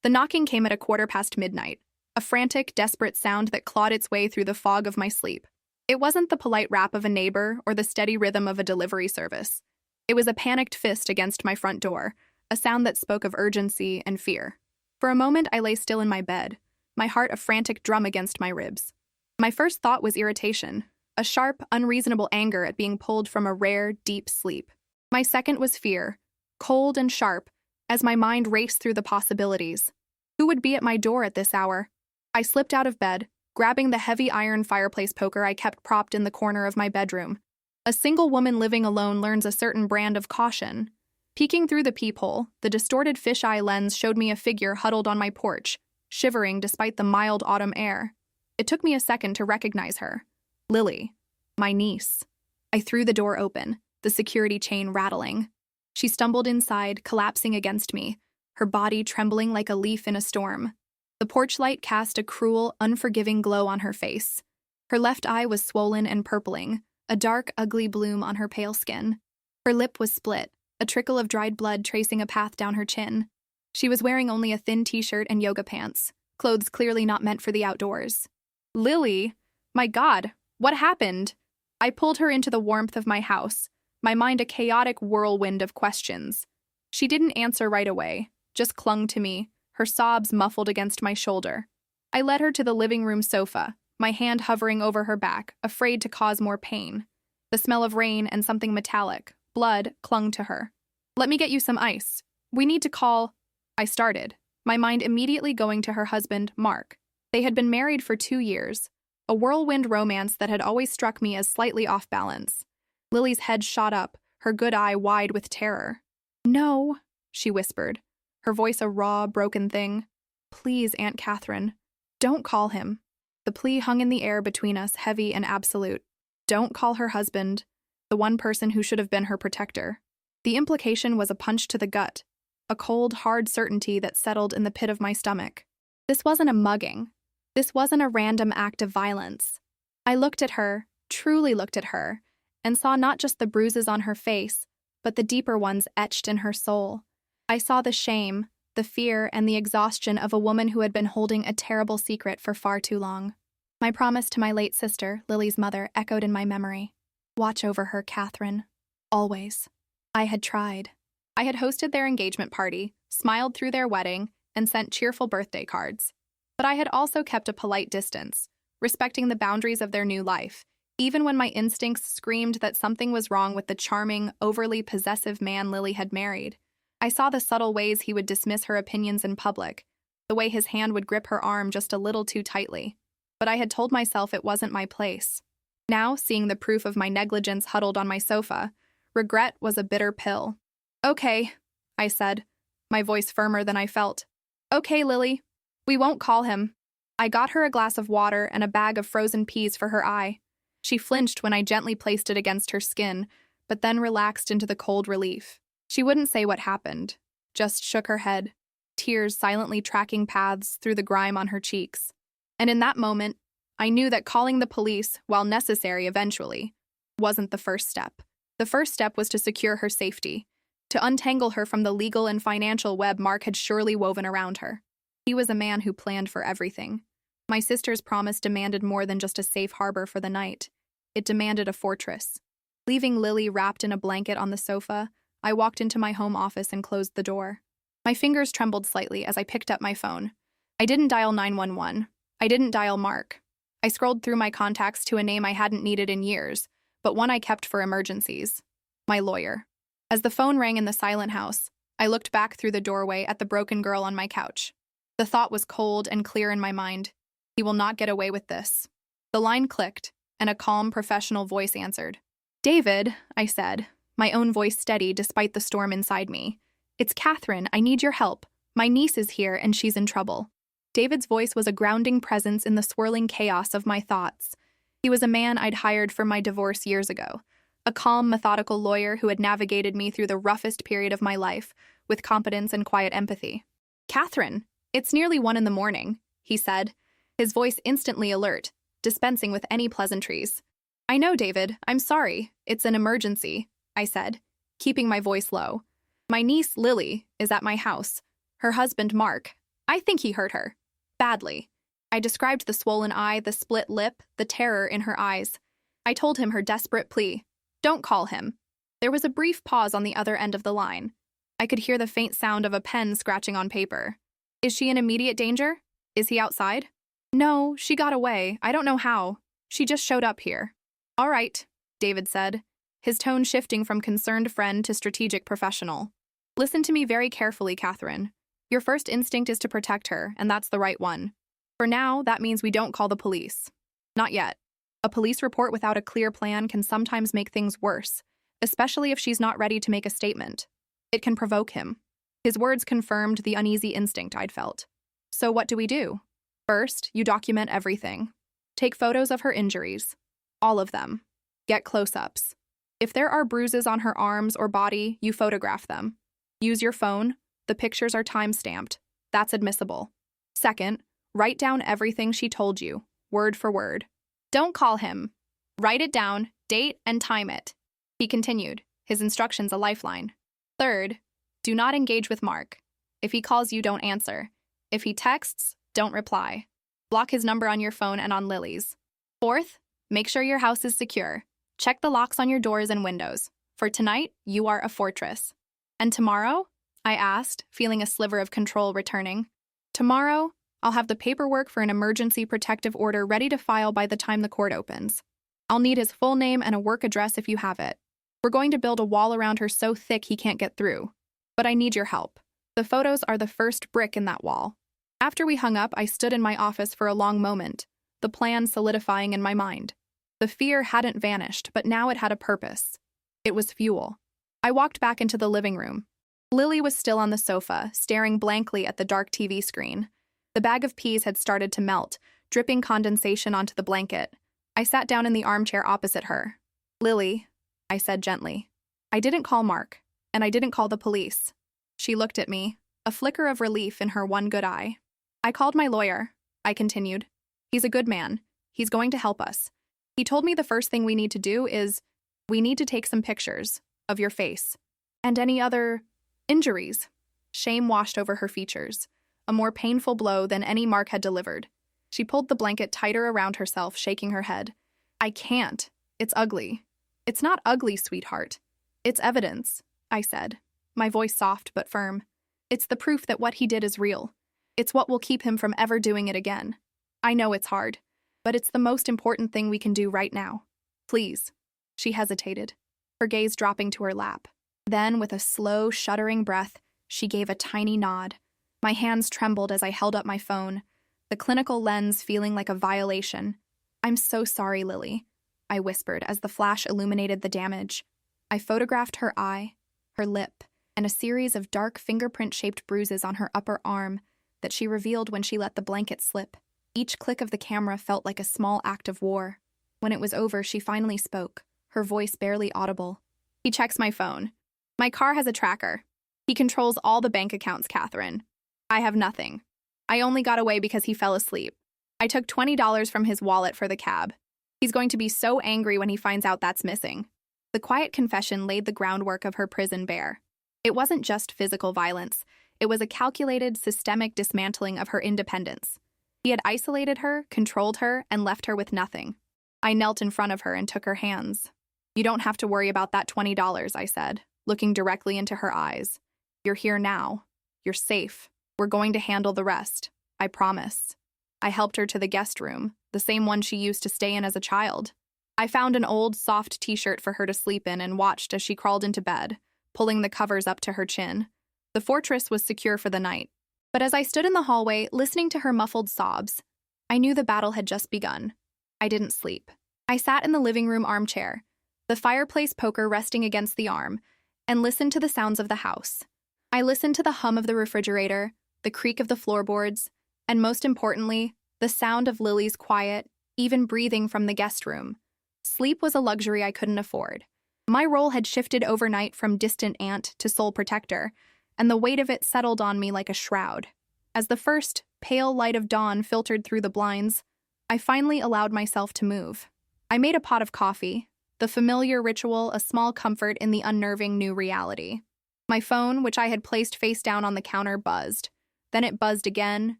The knocking came at midnight, a frantic, desperate sound that clawed its way through the fog of my sleep. It wasn't the polite rap of a neighbor or the steady rhythm of a delivery service. It was a panicked fist against my front door, a sound that spoke of urgency and fear. For a moment, I lay still in my bed, my heart a frantic drum against my ribs. My first thought was irritation, a sharp, unreasonable anger at being pulled from a rare, deep sleep. My second was fear, cold and sharp, as my mind raced through the possibilities. Who would be at my door at this hour? I slipped out of bed, grabbing the heavy iron fireplace poker I kept propped in the corner of my bedroom. A single woman living alone learns a certain brand of caution. Peeking through the peephole, the distorted fisheye lens showed me a figure huddled on my porch, shivering despite the mild autumn air. It took me a second to recognize her. Lily, my niece. I threw the door open, the security chain rattling. She stumbled inside, collapsing against me, her body trembling like a leaf in a storm. The porch light cast a cruel, unforgiving glow on her face. Her left eye was swollen and purpling, a dark, ugly bloom on her pale skin. Her lip was split, a trickle of dried blood tracing a path down her chin. She was wearing only a thin t-shirt and yoga pants, clothes clearly not meant for the outdoors. Lily! My God, what happened? I pulled her into the warmth of my house, my mind a chaotic whirlwind of questions. She didn't answer right away, just clung to me, her sobs muffled against my shoulder. I led her to the living room sofa, my hand hovering over her back, afraid to cause more pain. The smell of rain and something metallic, blood, clung to her. Let me get you some ice. We need to call... I started, my mind immediately going to her husband, Mark. They had been married for 2 years, a whirlwind romance that had always struck me as slightly off balance. Lily's head shot up, her good eye wide with terror. No, she whispered, her voice a raw, broken thing. Please, Aunt Catherine, don't call him. The plea hung in the air between us, heavy and absolute. Don't call her husband, the one person who should have been her protector. The implication was a punch to the gut, a cold, hard certainty that settled in the pit of my stomach. This wasn't a mugging. This wasn't a random act of violence. I looked at her, truly looked at her, and saw not just the bruises on her face, but the deeper ones etched in her soul. I saw the shame, the fear, and the exhaustion of a woman who had been holding a terrible secret for far too long. My promise to my late sister, Lily's mother, echoed in my memory. Watch over her, Catherine. Always. I had tried. I had hosted their engagement party, smiled through their wedding, and sent cheerful birthday cards. But I had also kept a polite distance, respecting the boundaries of their new life, even when my instincts screamed that something was wrong with the charming, overly possessive man Lily had married. I saw the subtle ways he would dismiss her opinions in public, the way his hand would grip her arm just a little too tightly. But I had told myself it wasn't my place. Now, seeing the proof of my negligence huddled on my sofa, regret was a bitter pill. Okay, I said, my voice firmer than I felt. Okay, Lily, we won't call him. I got her a glass of water and a bag of frozen peas for her eye. She flinched when I gently placed it against her skin, but then relaxed into the cold relief. She wouldn't say what happened, just shook her head, tears silently tracking paths through the grime on her cheeks. And in that moment, I knew that calling the police, while necessary eventually, wasn't the first step. The first step was to secure her safety, to untangle her from the legal and financial web Mark had surely woven around her. He was a man who planned for everything. My sister's promise demanded more than just a safe harbor for the night. It demanded a fortress. Leaving Lily wrapped in a blanket on the sofa, I walked into my home office and closed the door. My fingers trembled slightly as I picked up my phone. I didn't dial 911. I didn't dial Mark. I scrolled through my contacts to a name I hadn't needed in years, but one I kept for emergencies. My lawyer. As the phone rang in the silent house, I looked back through the doorway at the broken girl on my couch. The thought was cold and clear in my mind. He will not get away with this. The line clicked, and a calm, professional voice answered. David, I said, my own voice steady despite the storm inside me. It's Catherine, I need your help. My niece is here and she's in trouble. David's voice was a grounding presence in the swirling chaos of my thoughts. He was a man I'd hired for my divorce years ago, a calm, methodical lawyer who had navigated me through the roughest period of my life with competence and quiet empathy. Catherine, it's nearly 1 a.m, he said, his voice instantly alert, dispensing with any pleasantries. I know, David, I'm sorry. It's an emergency, I said, keeping my voice low. My niece, Lily, is at my house. Her husband, Mark. I think he hurt her. Badly. I described the swollen eye, the split lip, the terror in her eyes. I told him her desperate plea. Don't call him. There was a brief pause on the other end of the line. I could hear the faint sound of a pen scratching on paper. Is she in immediate danger? Is he outside? No, she got away. I don't know how. She just showed up here. All right, David said, his tone shifting from concerned friend to strategic professional. Listen to me very carefully, Catherine. Your first instinct is to protect her, and that's the right one. For now, that means we don't call the police. Not yet. A police report without a clear plan can sometimes make things worse, especially if she's not ready to make a statement. It can provoke him. His words confirmed the uneasy instinct I'd felt. So what do we do? First, you document everything. Take photos of her injuries. All of them. Get close-ups. If there are bruises on her arms or body, you photograph them. Use your phone. The pictures are time-stamped. That's admissible. Second, write down everything she told you, word for word. Don't call him. Write it down, date, and time it. He continued, his instructions a lifeline. Third, do not engage with Mark. If he calls you, don't answer. If he texts, don't reply. Block his number on your phone and on Lily's. Fourth, make sure your house is secure. Check the locks on your doors and windows. For tonight, you are a fortress. And tomorrow? I asked, feeling a sliver of control returning. Tomorrow, I'll have the paperwork for an emergency protective order ready to file by the time the court opens. I'll need his full name and a work address if you have it. We're going to build a wall around her so thick he can't get through. But I need your help. The photos are the first brick in that wall. After we hung up, I stood in my office for a long moment, the plan solidifying in my mind. The fear hadn't vanished, but now it had a purpose. It was fuel. I walked back into the living room. Lily was still on the sofa, staring blankly at the dark TV screen. The bag of peas had started to melt, dripping condensation onto the blanket. I sat down in the armchair opposite her. Lily, I said gently, I didn't call Mark, and I didn't call the police. She looked at me, a flicker of relief in her one good eye. I called my lawyer, I continued. He's a good man. He's going to help us. He told me the first thing we need to do is we need to take some pictures of your face and any other injuries. Shame washed over her features, a more painful blow than any Mark had delivered. She pulled the blanket tighter around herself, shaking her head. I can't. It's ugly. It's not ugly, sweetheart. It's evidence, I said, my voice soft but firm. It's the proof that what he did is real. It's what will keep him from ever doing it again. I know it's hard, but it's the most important thing we can do right now. Please. She hesitated, her gaze dropping to her lap. Then, with a slow, shuddering breath, she gave a tiny nod. My hands trembled as I held up my phone, the clinical lens feeling like a violation. I'm so sorry, Lily, I whispered as the flash illuminated the damage. I photographed her eye, her lip, and a series of dark fingerprint-shaped bruises on her upper arm that she revealed when she let the blanket slip. Each click of the camera felt like a small act of war. When it was over, she finally spoke, her voice barely audible. He checks my phone. My car has a tracker. He controls all the bank accounts, Catherine. I have nothing. I only got away because he fell asleep. I took $20 from his wallet for the cab. He's going to be so angry when he finds out that's missing. The quiet confession laid the groundwork of her prison bare. It wasn't just physical violence. It was a calculated, systemic dismantling of her independence. He had isolated her, controlled her, and left her with nothing. I knelt in front of her and took her hands. You don't have to worry about that $20, I said, looking directly into her eyes. You're here now. You're safe. We're going to handle the rest. I promise. I helped her to the guest room, the same one she used to stay in as a child. I found an old, soft t-shirt for her to sleep in and watched as she crawled into bed, pulling the covers up to her chin. The fortress was secure for the night. But as I stood in the hallway, listening to her muffled sobs, I knew the battle had just begun. I didn't sleep. I sat in the living room armchair, the fireplace poker resting against the arm, and listened to the sounds of the house. I listened to the hum of the refrigerator, the creak of the floorboards, and most importantly, the sound of Lily's quiet, even breathing from the guest room. Sleep was a luxury I couldn't afford. My role had shifted overnight from distant aunt to sole protector, and the weight of it settled on me like a shroud. As the first, pale light of dawn filtered through the blinds, I finally allowed myself to move. I made a pot of coffee, the familiar ritual a small comfort in the unnerving new reality. My phone, which I had placed face down on the counter, buzzed. Then it buzzed again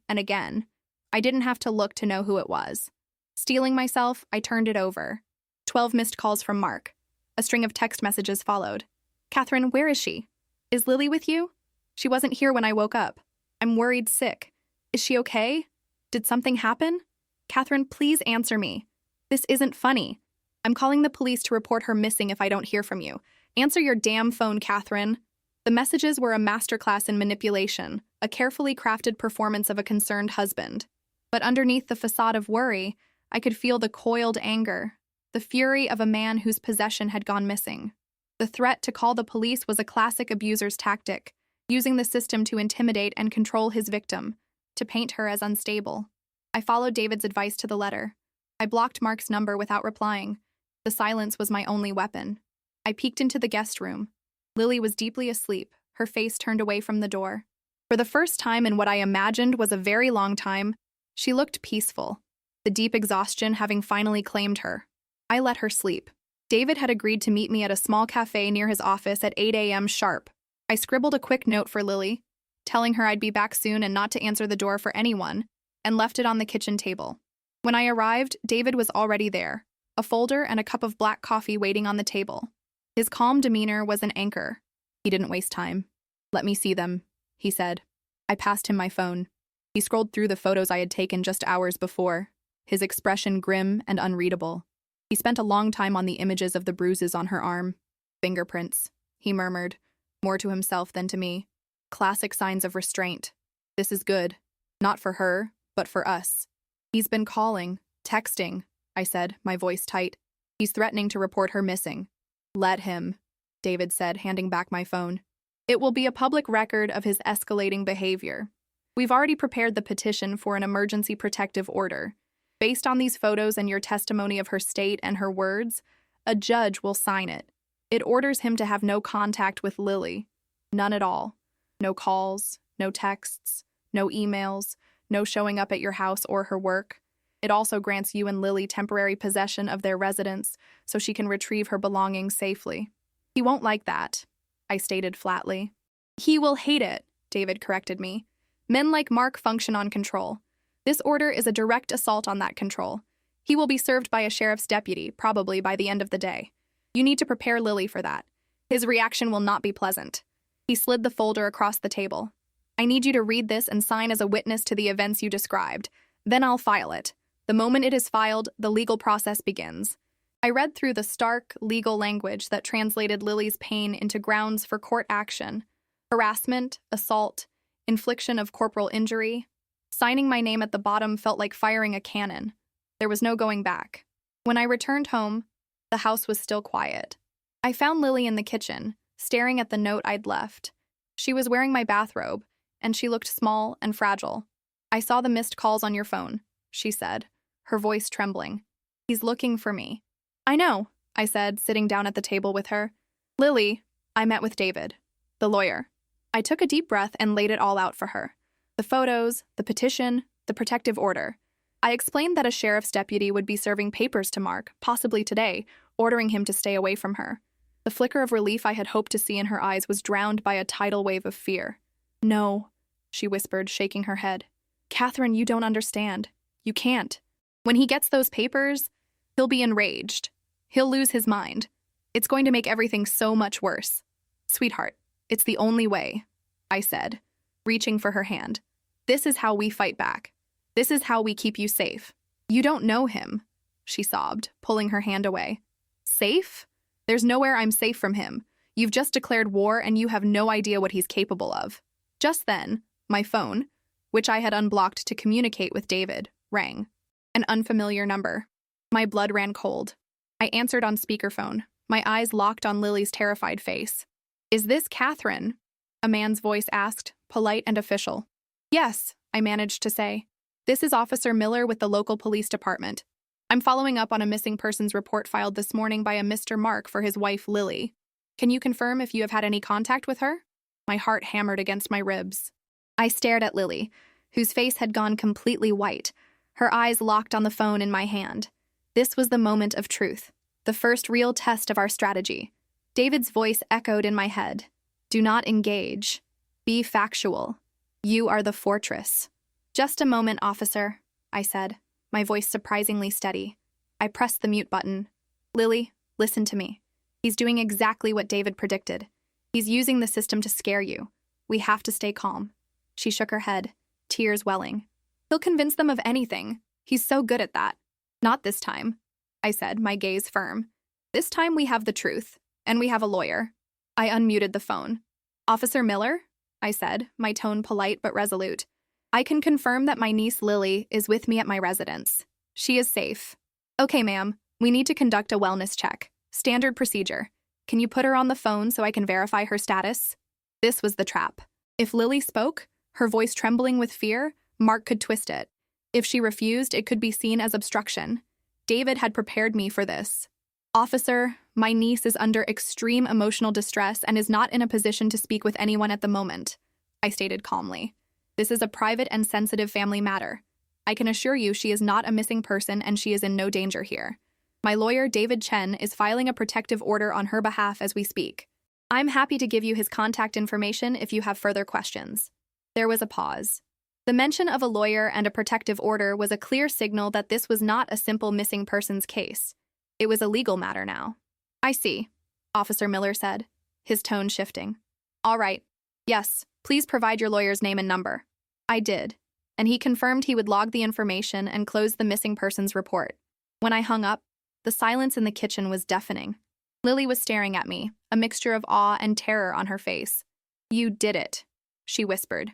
and again. I didn't have to look to know who it was. Steeling myself, I turned it over. 12 missed calls from Mark. A string of text messages followed. Catherine, where is she? Is Lily with you? She wasn't here when I woke up. I'm worried sick. Is she okay? Did something happen? Catherine, please answer me. This isn't funny. I'm calling the police to report her missing if I don't hear from you. Answer your damn phone, Catherine. The messages were a masterclass in manipulation, a carefully crafted performance of a concerned husband. But underneath the facade of worry, I could feel the coiled anger, the fury of a man whose possession had gone missing. The threat to call the police was a classic abuser's tactic, using the system to intimidate and control his victim, to paint her as unstable. I followed David's advice to the letter. I blocked Mark's number without replying. The silence was my only weapon. I peeked into the guest room. Lily was deeply asleep, her face turned away from the door. For the first time in what I imagined was a very long time, she looked peaceful, the deep exhaustion having finally claimed her. I let her sleep. David had agreed to meet me at a small cafe near his office at 8 a.m. sharp. I scribbled a quick note for Lily, telling her I'd be back soon and not to answer the door for anyone, and left it on the kitchen table. When I arrived, David was already there, a folder and a cup of black coffee waiting on the table. His calm demeanor was an anchor. He didn't waste time. Let me see them, he said. I passed him my phone. He scrolled through the photos I had taken just hours before, his expression grim and unreadable. He spent a long time on the images of the bruises on her arm. Fingerprints, he murmured, more to himself than to me. Classic signs of restraint. This is good. Not for her, but for us. He's been calling, texting, I said, my voice tight. He's threatening to report her missing. Let him, David said, handing back my phone. It will be a public record of his escalating behavior. We've already prepared the petition for an emergency protective order. Based on these photos and your testimony of her state and her words, a judge will sign it. It orders him to have no contact with Lily. None at all. No calls, no texts, no emails, no showing up at your house or her work. It also grants you and Lily temporary possession of their residence so she can retrieve her belongings safely. He won't like that, I stated flatly. He will hate it, David corrected me. Men like Mark function on control. This order is a direct assault on that control. He will be served by a sheriff's deputy, probably by the end of the day. You need to prepare Lily for that. His reaction will not be pleasant. He slid the folder across the table. I need you to read this and sign as a witness to the events you described. Then I'll file it. The moment it is filed, the legal process begins. I read through the stark, legal language that translated Lily's pain into grounds for court action. Harassment, assault, infliction of corporal injury. Signing my name at the bottom felt like firing a cannon. There was no going back. When I returned home, the house was still quiet. I found Lily in the kitchen, staring at the note I'd left. She was wearing my bathrobe, and she looked small and fragile. I saw the missed calls on your phone, she said, her voice trembling. He's looking for me. I know, I said, sitting down at the table with her. Lily, I met with David, the lawyer. I took a deep breath and laid it all out for her. The photos, the petition, the protective order. I explained that a sheriff's deputy would be serving papers to Mark, possibly today, ordering him to stay away from her. The flicker of relief I had hoped to see in her eyes was drowned by a tidal wave of fear. No, she whispered, shaking her head. Catherine, you don't understand. You can't. When he gets those papers, he'll be enraged. He'll lose his mind. It's going to make everything so much worse. Sweetheart, it's the only way, I said, reaching for her hand. This is how we fight back. This is how we keep you safe. You don't know him, she sobbed, pulling her hand away. Safe? There's nowhere I'm safe from him. You've just declared war and you have no idea what he's capable of. Just then, my phone, which I had unblocked to communicate with David, rang. An unfamiliar number. My blood ran cold. I answered on speakerphone, my eyes locked on Lily's terrified face. Is this Catherine? A man's voice asked, polite and official. Yes, I managed to say. This is Officer Miller with the local police department. I'm following up on a missing persons report filed this morning by a Mr. Mark for his wife, Lily. Can you confirm if you have had any contact with her? My heart hammered against my ribs. I stared at Lily, whose face had gone completely white, her eyes locked on the phone in my hand. This was the moment of truth, the first real test of our strategy. David's voice echoed in my head. Do not engage. Be factual. You are the fortress. Just a moment, officer, I said, my voice surprisingly steady. I pressed the mute button. Lily, listen to me. He's doing exactly what David predicted. He's using the system to scare you. We have to stay calm. She shook her head, tears welling. He'll convince them of anything. He's so good at that. Not this time, I said, my gaze firm. This time we have the truth, and we have a lawyer. I unmuted the phone. Officer Miller? I said, my tone polite but resolute. I can confirm that my niece Lily is with me at my residence. She is safe. Okay, ma'am. We need to conduct a wellness check. Standard procedure. Can you put her on the phone so I can verify her status? This was the trap. If Lily spoke, her voice trembling with fear, Mark could twist it. If she refused, it could be seen as obstruction. David had prepared me for this. Officer, my niece is under extreme emotional distress and is not in a position to speak with anyone at the moment, I stated calmly. This is a private and sensitive family matter. I can assure you she is not a missing person and she is in no danger here. My lawyer, David Chen, is filing a protective order on her behalf as we speak. I'm happy to give you his contact information if you have further questions. There was a pause. The mention of a lawyer and a protective order was a clear signal that this was not a simple missing persons case. It was a legal matter now. I see, Officer Miller said, his tone shifting. All right. Yes, please provide your lawyer's name and number. I did, and he confirmed he would log the information and close the missing persons report. When I hung up, the silence in the kitchen was deafening. Lily was staring at me, a mixture of awe and terror on her face. You did it, she whispered.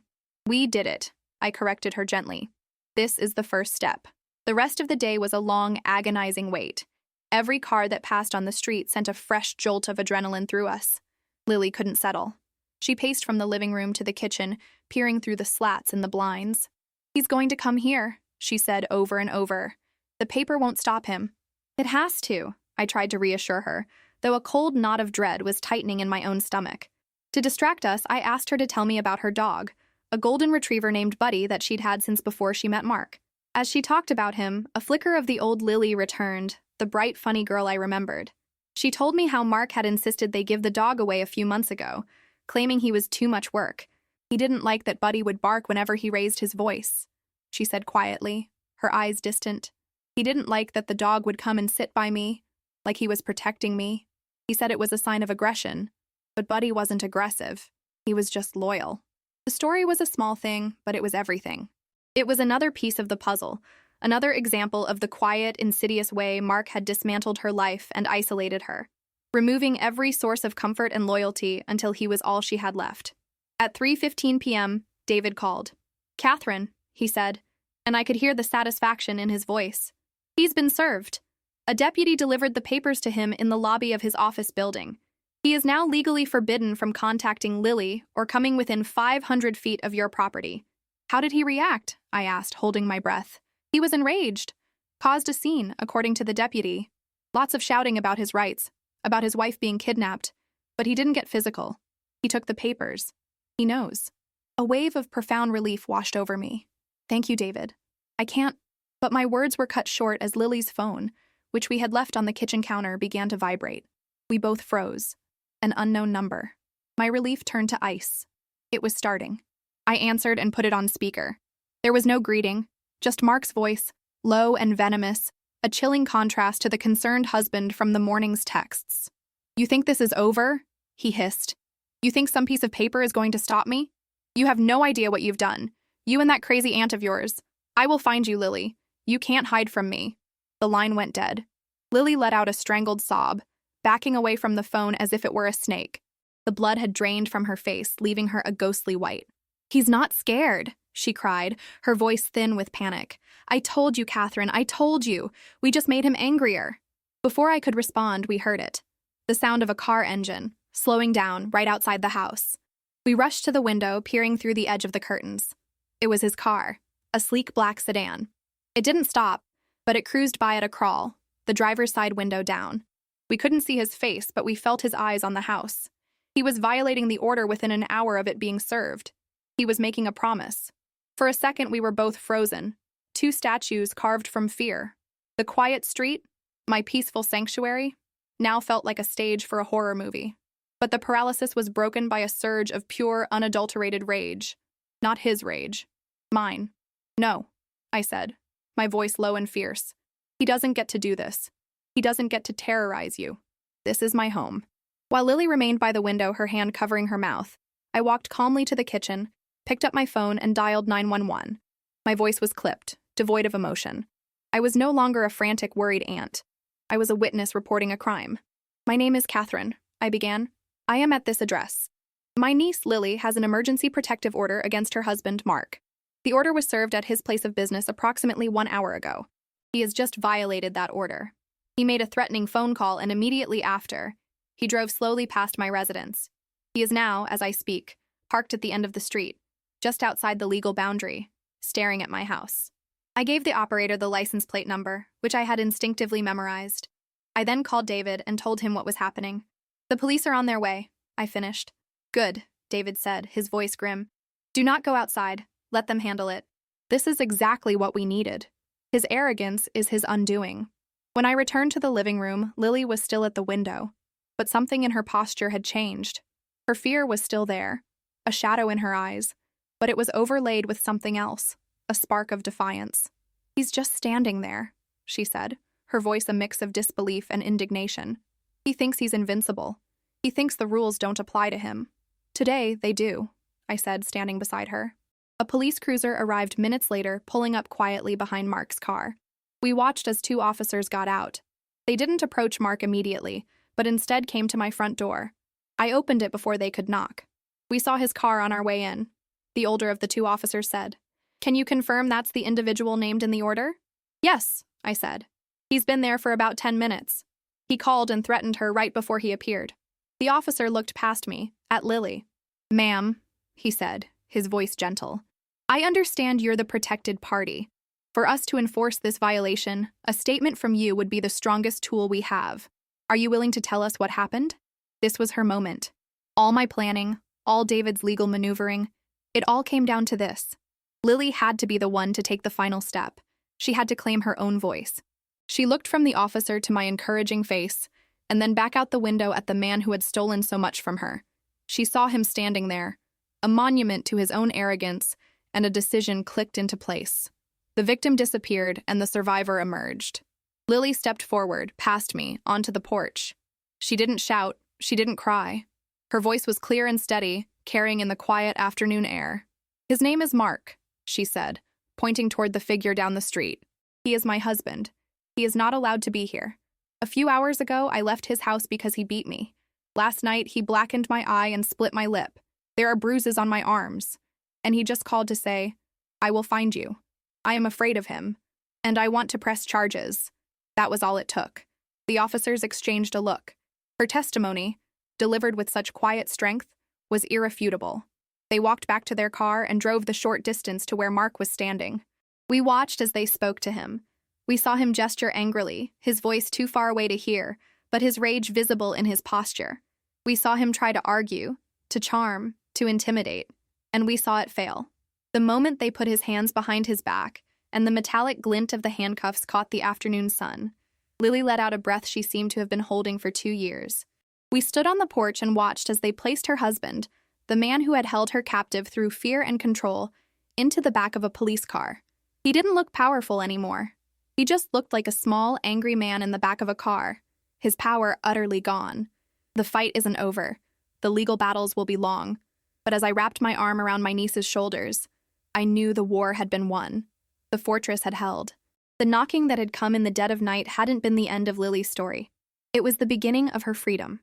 We did it, I corrected her gently. This is the first step. The rest of the day was a long, agonizing wait. Every car that passed on the street sent a fresh jolt of adrenaline through us. Lily couldn't settle. She paced from the living room to the kitchen, peering through the slats in the blinds. He's going to come here, she said over and over. The paper won't stop him. It has to, I tried to reassure her, though a cold knot of dread was tightening in my own stomach. To distract us, I asked her to tell me about her dog, a golden retriever named Buddy that she'd had since before she met Mark. As she talked about him, a flicker of the old Lily returned, the bright, funny girl I remembered. She told me how Mark had insisted they give the dog away a few months ago, claiming he was too much work. He didn't like that Buddy would bark whenever he raised his voice, she said quietly, her eyes distant. He didn't like that the dog would come and sit by me, like he was protecting me. He said it was a sign of aggression, but Buddy wasn't aggressive. He was just loyal. The story was a small thing, but it was everything. It was another piece of the puzzle, another example of the quiet, insidious way Mark had dismantled her life and isolated her, removing every source of comfort and loyalty until he was all she had left. At 3:15 p.m., David called. Catherine, he said, and I could hear the satisfaction in his voice. He's been served. A deputy delivered the papers to him in the lobby of his office building. He is now legally forbidden from contacting Lily or coming within 500 feet of your property. How did he react? I asked, holding my breath. He was enraged. Caused a scene, according to the deputy. Lots of shouting about his rights, about his wife being kidnapped. But he didn't get physical. He took the papers. He knows. A wave of profound relief washed over me. Thank you, David. I can't... But my words were cut short as Lily's phone, which we had left on the kitchen counter, began to vibrate. We both froze. An unknown number. My relief turned to ice. It was starting. I answered and put it on speaker. There was no greeting, just Mark's voice, low and venomous, a chilling contrast to the concerned husband from the morning's texts. You think this is over? He hissed. You think some piece of paper is going to stop me? You have no idea what you've done. You and that crazy aunt of yours. I will find you, Lily. You can't hide from me. The line went dead. Lily let out a strangled sob, backing away from the phone as if it were a snake. The blood had drained from her face, leaving her a ghostly white. He's not scared, she cried, her voice thin with panic. I told you, Catherine, I told you. We just made him angrier. Before I could respond, we heard it. The sound of a car engine, slowing down right outside the house. We rushed to the window, peering through the edge of the curtains. It was his car, a sleek black sedan. It didn't stop, but it cruised by at a crawl, the driver's side window down. We couldn't see his face, but we felt his eyes on the house. He was violating the order within an hour of it being served. He was making a promise. For a second, we were both frozen, two statues carved from fear. The quiet street, my peaceful sanctuary, now felt like a stage for a horror movie. But the paralysis was broken by a surge of pure, unadulterated rage. Not his rage. Mine. No, I said, my voice low and fierce. He doesn't get to do this. He doesn't get to terrorize you. This is my home. While Lily remained by the window, her hand covering her mouth, I walked calmly to the kitchen, picked up my phone, and dialed 911. My voice was clipped, devoid of emotion. I was no longer a frantic, worried aunt. I was a witness reporting a crime. My name is Catherine, I began. I am at this address. My niece, Lily, has an emergency protective order against her husband, Mark. The order was served at his place of business approximately 1 hour ago. He has just violated that order. He made a threatening phone call, and immediately after, he drove slowly past my residence. He is now, as I speak, parked at the end of the street, just outside the legal boundary, staring at my house. I gave the operator the license plate number, which I had instinctively memorized. I then called David and told him what was happening. The police are on their way, I finished. Good, David said, his voice grim. Do not go outside. Let them handle it. This is exactly what we needed. His arrogance is his undoing. When I returned to the living room, Lily was still at the window, but something in her posture had changed. Her fear was still there, a shadow in her eyes, but it was overlaid with something else, a spark of defiance. He's just standing there, she said, her voice a mix of disbelief and indignation. He thinks he's invincible. He thinks the rules don't apply to him. Today, they do, I said, standing beside her. A police cruiser arrived minutes later, pulling up quietly behind Mark's car. We watched as 2 officers got out. They didn't approach Mark immediately, but instead came to my front door. I opened it before they could knock. We saw his car on our way in. The older of the 2 officers said, "Can you confirm that's the individual named in the order?" "Yes," I said. "He's been there for about 10 minutes. He called and threatened her right before he appeared." The officer looked past me, at Lily. "Ma'am," he said, his voice gentle, "I understand you're the protected party. For us to enforce this violation, a statement from you would be the strongest tool we have. Are you willing to tell us what happened?" This was her moment. All my planning, all David's legal maneuvering, it all came down to this. Lily had to be the one to take the final step. She had to claim her own voice. She looked from the officer to my encouraging face, and then back out the window at the man who had stolen so much from her. She saw him standing there, a monument to his own arrogance, and a decision clicked into place. The victim disappeared, and the survivor emerged. Lily stepped forward, past me, onto the porch. She didn't shout, she didn't cry. Her voice was clear and steady, carrying in the quiet afternoon air. "His name is Mark," she said, pointing toward the figure down the street. "He is my husband. He is not allowed to be here. A few hours ago, I left his house because he beat me. Last night, he blackened my eye and split my lip. There are bruises on my arms. And he just called to say, 'I will find you.' I am afraid of him, and I want to press charges." That was all it took. The officers exchanged a look. Her testimony, delivered with such quiet strength, was irrefutable. They walked back to their car and drove the short distance to where Mark was standing. We watched as they spoke to him. We saw him gesture angrily, his voice too far away to hear, but his rage visible in his posture. We saw him try to argue, to charm, to intimidate, and we saw it fail. The moment they put his hands behind his back, and the metallic glint of the handcuffs caught the afternoon sun, Lily let out a breath she seemed to have been holding for 2 years. We stood on the porch and watched as they placed her husband, the man who had held her captive through fear and control, into the back of a police car. He didn't look powerful anymore. He just looked like a small, angry man in the back of a car, his power utterly gone. The fight isn't over. The legal battles will be long. But as I wrapped my arm around my niece's shoulders, I knew the war had been won. The fortress had held. The knocking that had come in the dead of night hadn't been the end of Lily's story. It was the beginning of her freedom.